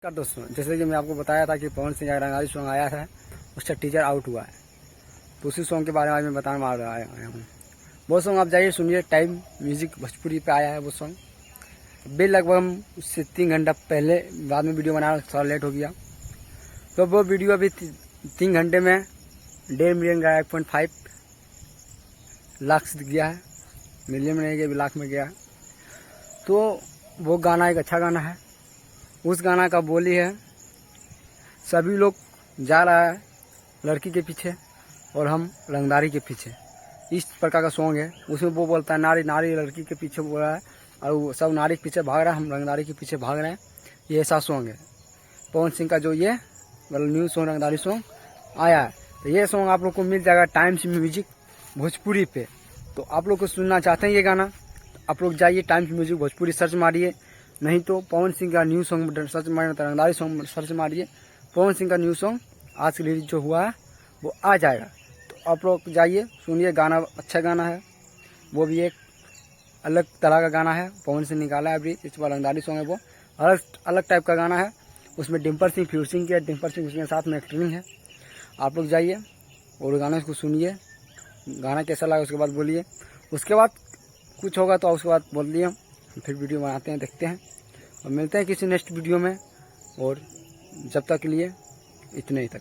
नमस्कार दोस्तों, जैसे कि मैं आपको बताया था कि पवन सिंह का रंगारी सॉन्ग आया था, उसका टीजर आउट हुआ है। तो उसी सॉन्ग के बारे में आज मैं बताने वाला आया हूँ। वो सॉन्ग आप जाइए सुनिए, टाइम म्यूजिक भोजपुरी पे आया है वो सॉन्ग। बिल लगभग हम उससे 3 घंटा पहले बाद में वीडियो बनाया, थोड़ा लेट हो गया। तो वो वीडियो अभी 3 घंटे में 1.5 मिलियन गया, 1.5 लाख गया है। मिलियन में नहीं गया, लाख में गया। तो वो गाना एक अच्छा गाना है। उस गाना का बोली है, सभी लोग जा रहा है लड़की के पीछे और हम रंगदारी के पीछे। इस प्रकार का सॉन्ग है। उसमें वो बोलता है नारी नारी लड़की के पीछे बोल रहा है और वो सब नारी के पीछे भाग रहा है, हम रंगदारी के पीछे भाग रहे हैं। ये ऐसा सॉन्ग है पवन सिंह का, जो ये मतलब न्यू सॉन्ग रंगदारी सॉन्ग आया है। तो ये सॉन्ग आप लोग को मिल जाएगा टाइम्स म्यूजिक भोजपुरी पे। तो आप लोग को सुनना चाहते हैं ये गाना, तो आप लोग जाइए टाइम्स म्यूजिक भोजपुरी सर्च मारिए, नहीं तो पवन सिंह का न्यू सॉन्ग सर्च मारिए, तो रंगदारी सॉन्ग सर्च मारिए। पवन सिंह का न्यू सॉन्ग आज की रिलीज जो हुआ है वो आ जाएगा। तो आप लोग जाइए सुनिए, गाना अच्छा गाना है। वो भी एक अलग तरह का गाना है, पवन सिंह निकाला है अभी। इस बार रंगदारी सॉन्ग है, वो अलग अलग टाइप का गाना है। उसमें डिम्पल सिंह फ्यूसिंग किया, डिम्पल सिंह उसके साथ में एक्टिंग है। आप लोग जाइए और गाने को सुनिए, गाना कैसा लगा उसके बाद बोलिए। उसके बाद कुछ होगा तो उसके बाद बोल दिए, फिर वीडियो बनाते हैं, देखते हैं और मिलते हैं किसी नेक्स्ट वीडियो में। और जब तक के लिए इतने ही तक।